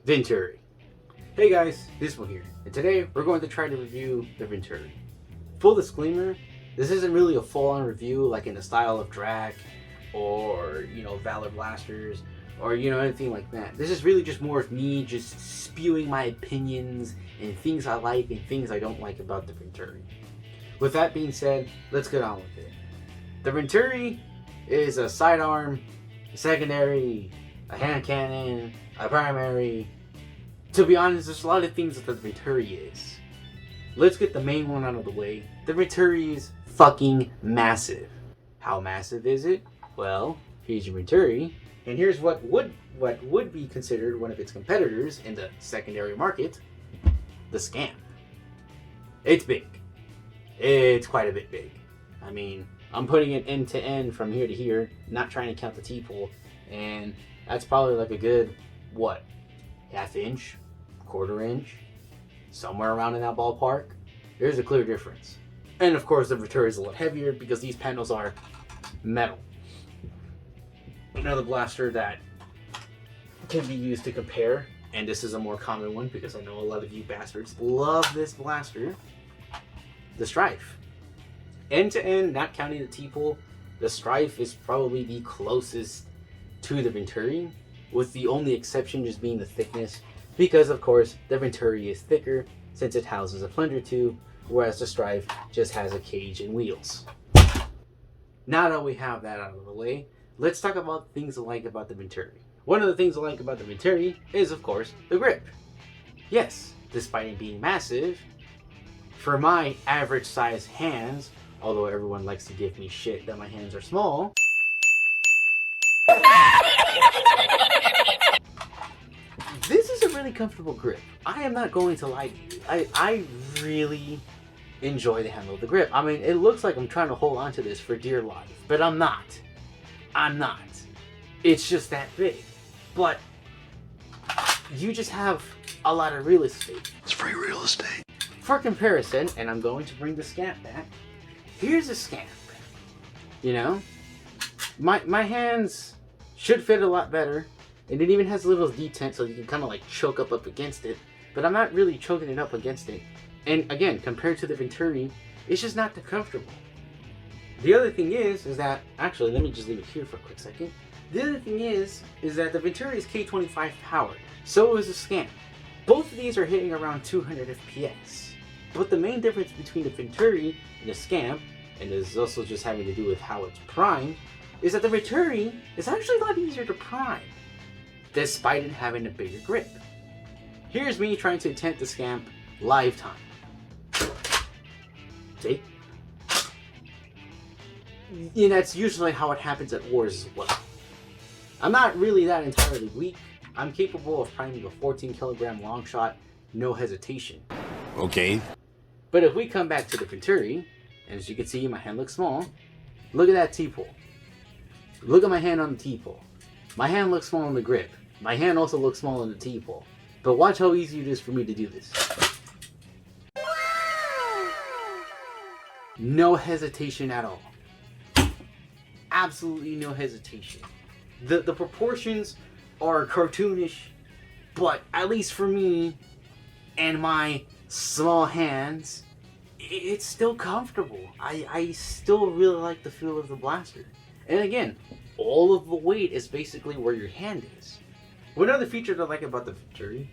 Venturi. Hey guys, Dismal here, and today we're going to try to review the Venturi. Full disclaimer, this isn't really a full-on review like in the style of Drac or, Valor Blasters or, anything like that. This is really just more of me just spewing my opinions and things I like and things I don't like about the Venturi. With that being said, let's get on with it. The Venturi is a sidearm, a secondary, a hand cannon, a primary. To be honest, there's a lot of things that the Venturi is. Let's get the main one out of the way. The Venturi is fucking massive. How massive is it? Well, here's your Venturi, and here's what would be considered one of its competitors in the secondary market, the Scamp. It's big. It's quite a bit big. I mean, I'm putting it end to end from here to here, not trying to count the T-pole, and that's probably like a good, half inch, quarter inch, somewhere around in that ballpark. There's a clear difference. And of course the Venturi is a lot heavier because these panels are metal. Another blaster that can be used to compare, and this is a more common one because I know a lot of you bastards love this blaster, the Strife. End to end, not counting the T-pole, the Strife is probably the closest to the Venturi, with the only exception just being the thickness, because of course the Venturi is thicker since it houses a plunger tube, whereas the Strife just has a cage and wheels. Now that we have that out of the way, let's talk about things I like about the Venturi. One of the things I like about the Venturi is of course the grip. Yes, despite it being massive, for my average size hands, although everyone likes to give me shit that my hands are small, this is a really comfortable grip. I am not going to lie to you. I really enjoy the handle of the grip. I mean, it looks like I'm trying to hold on to this for dear life, but I'm not. It's just that big. But you just have a lot of real estate. It's free real estate. For comparison, and I'm going to bring the Scamp back, here's a Scamp. My hands should fit a lot better, and it even has a little detent so you can kind of like choke up against it, but I'm not really choking it up against it. And again, compared to the Venturi, it's just not that comfortable. The other thing is that, actually, let me just leave it here for a quick second. The other thing is that the Venturi is K25 powered, so is the Scamp. Both of these are hitting around 200 FPS. But the main difference between the Venturi and the Scamp, and this is also just having to do with how it's primed, is that the Venturi is actually a lot easier to prime, despite it having a bigger grip. Here's me trying to attempt the Scamp live time. See? And that's usually how it happens at wars as well. I'm not really that entirely weak. I'm capable of priming a 14 kilogram long shot, no hesitation. Okay. But if we come back to the Venturi, and as you can see, my hand looks small. Look at that T-pole. Look at my hand on the T-pole. My hand looks small on the grip. My hand also looks small on the T-pole. But watch how easy it is for me to do this. No hesitation at all. Absolutely no hesitation. The proportions are cartoonish, but at least for me and my small hands, it's still comfortable. I still really like the feel of the blaster. And again, all of the weight is basically where your hand is. One other feature that I like about the Venturi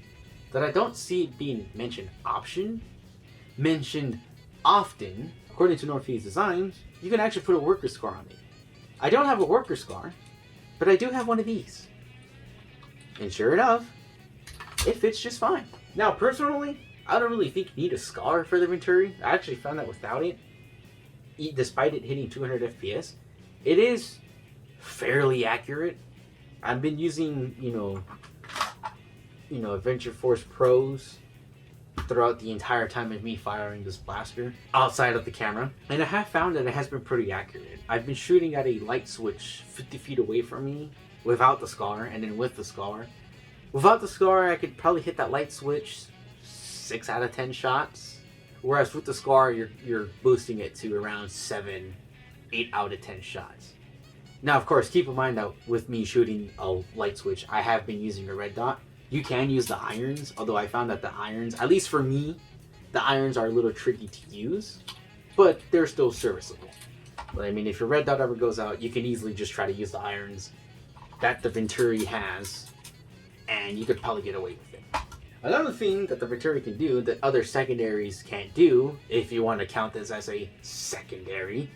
that I don't see being mentioned often, according to Northeast Designs, you can actually put a worker scar on it. I don't have a worker scar, but I do have one of these. And sure enough, it fits just fine. Now personally, I don't really think you need a scar for the Venturi. I actually found that without it, despite it hitting 200 FPS, it is fairly accurate. I've been using, Adventure Force Pros throughout the entire time of me firing this blaster outside of the camera, and I have found that it has been pretty accurate. I've been shooting at a light switch 50 feet away from me without the scar, and then with the scar. Without the scar, I could probably hit that light switch 6 out of 10 shots, whereas with the scar, you're boosting it to around 7, 8 out of 10 shots. Now, of course, keep in mind that with me shooting a light switch, I have been using a red dot, You can use the irons, although I found that the irons, at least for me, the irons are a little tricky to use, but they're still serviceable. But I mean, if your red dot ever goes out, you can easily just try to use the irons that the Venturi has, and you could probably get away with it. Another thing that the Venturi can do that other secondaries can't do, if you want to count this as a secondary,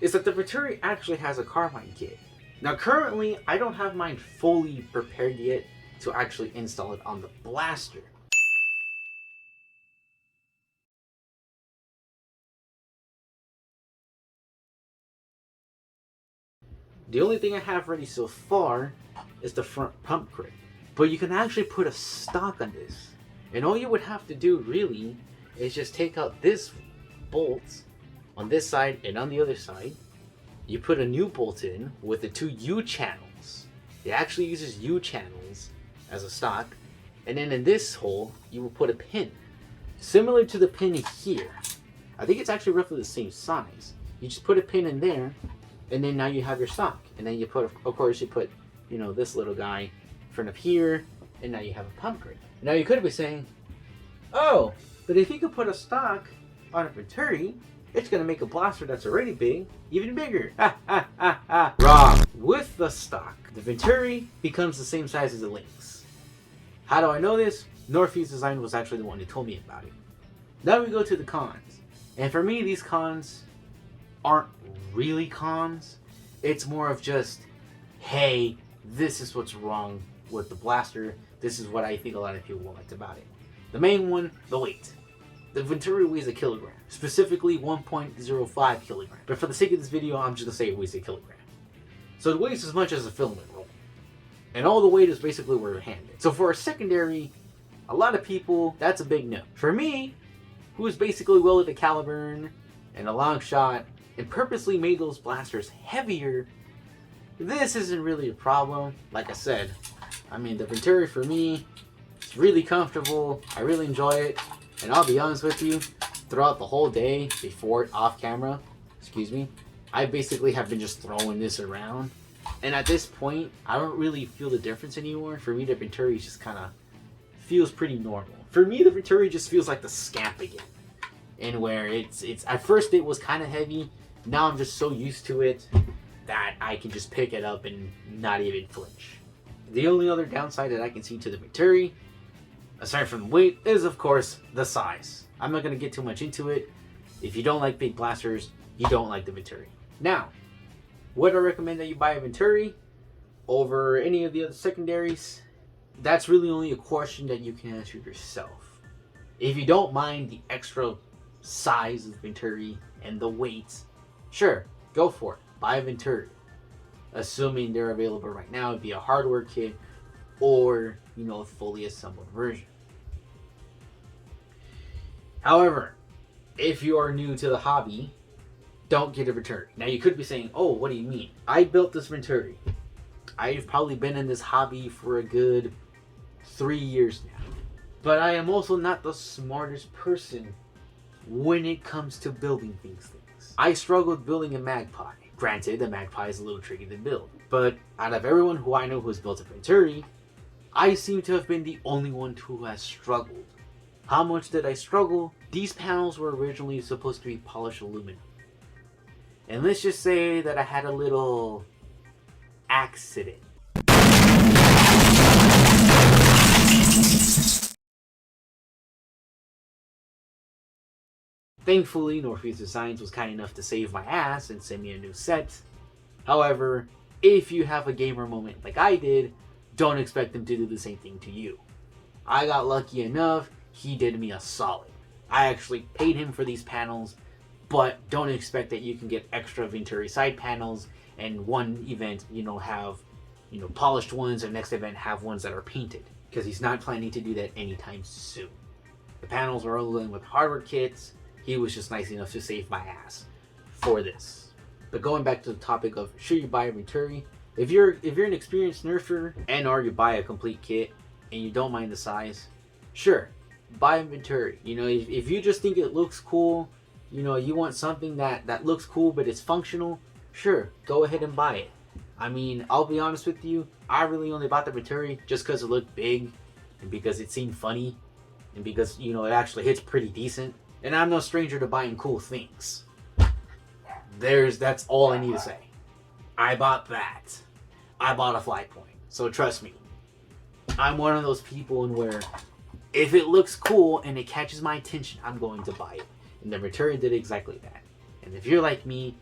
is that the Venturi actually has a Carbine kit. Now currently, I don't have mine fully prepared yet to actually install it on the blaster. The only thing I have ready so far is the front pump crate. But you can actually put a stock on this. And all you would have to do really is just take out this bolt on this side and on the other side. You put a new bolt in with the 2 U channels. It actually uses U channels as a stock. And then in this hole, you will put a pin. Similar to the pin here. I think it's actually roughly the same size. You just put a pin in there, and then now you have your stock. And then you put, of course, you put, this little guy in front of here, and now you have a pump crate. Now you could be saying, oh, but if you could put a stock on a Venturi, it's going to make a blaster that's already big even bigger. Wrong. With the stock, the Venturi becomes the same size as the Lynx. How do I know this? Northeast Design was actually the one who told me about it. Now we go to the cons. And for me, these cons aren't really cons. It's more of just, hey, this is what's wrong with the blaster. This is what I think a lot of people liked about it. The main one, the weight. The Venturi weighs a kilogram, specifically 1.05 kilograms. But for the sake of this video, I'm just gonna say it weighs a kilogram. So it weighs as much as a filament roll. And all the weight is basically where your hand is. So for a secondary, a lot of people, that's a big no. For me, who's basically welded a caliburn and a long shot and purposely made those blasters heavier, this isn't really a problem. Like I said, I mean, the Venturi for me, it's really comfortable. I really enjoy it. And I'll be honest with you, throughout the whole day, before off camera, I basically have been just throwing this around. And at this point, I don't really feel the difference anymore. For me, the Venturi just kind of feels pretty normal. For me, the Venturi just feels like the Scamp again. And where it's at first it was kind of heavy. Now I'm just so used to it that I can just pick it up and not even flinch. The only other downside that I can see to the Venturi, aside from the weight, is of course the size. I'm not going to get too much into it. If you don't like big blasters, you don't like the Venturi. Now, would I recommend that you buy a Venturi over any of the other secondaries? That's really only a question that you can answer yourself. If you don't mind the extra size of the Venturi and the weight, sure, go for it. Buy a Venturi. Assuming they're available right now, it'd be a hardware kit or, a fully assembled version. However, if you are new to the hobby, don't get a Venturi. Now you could be saying, oh, what do you mean? I built this Venturi. I've probably been in this hobby for a good 3 years now. But I am also not the smartest person when it comes to building things. I struggled building a Magpie. Granted, the Magpie is a little tricky to build. But out of everyone who I know who's built a Venturi, I seem to have been the only one who has struggled. How much did I struggle? These panels were originally supposed to be polished aluminum. And let's just say that I had a little accident. Thankfully, Northeast Designs was kind enough to save my ass and send me a new set. However, if you have a gamer moment like I did, don't expect them to do the same thing to you. I got lucky enough, he did me a solid. I actually paid him for these panels, but don't expect that you can get extra Venturi side panels and one event, have, polished ones, and next event have ones that are painted. Because he's not planning to do that anytime soon. The panels are all in with hardware kits. He was just nice enough to save my ass for this. But going back to the topic of should you buy a Venturi, if you're an experienced nerfer and or you buy a complete kit and you don't mind the size, sure, buy a Venturi. If you just think it looks cool, you want something that looks cool but it's functional, sure, go ahead and buy it. I mean, I'll be honest with you, I really only bought the Venturi just because it looked big and because it seemed funny, and because, you know, it actually hits pretty decent. And I'm no stranger to buying cool things. That's all I need to say. I bought that. I bought a fly point. So trust me, I'm one of those people in where if it looks cool and it catches my attention, I'm going to buy it. And the Venturi did exactly that. And if you're like me,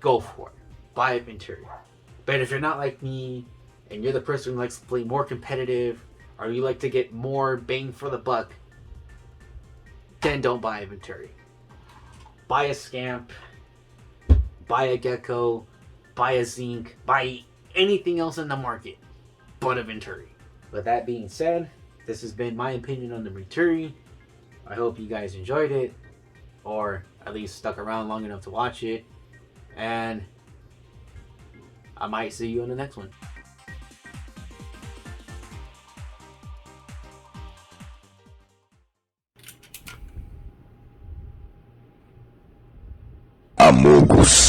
go for it. Buy a Venturi. But if you're not like me, and you're the person who likes to play more competitive, or you like to get more bang for the buck, then don't buy a Venturi. Buy a Scamp, buy a Gecko, buy a Zinc, buy anything else in the market but a Venturi. With that being said, this has been my opinion on the Venturi. I hope you guys enjoyed it, or at least stuck around long enough to watch it. And I might see you in the next one. Amogus.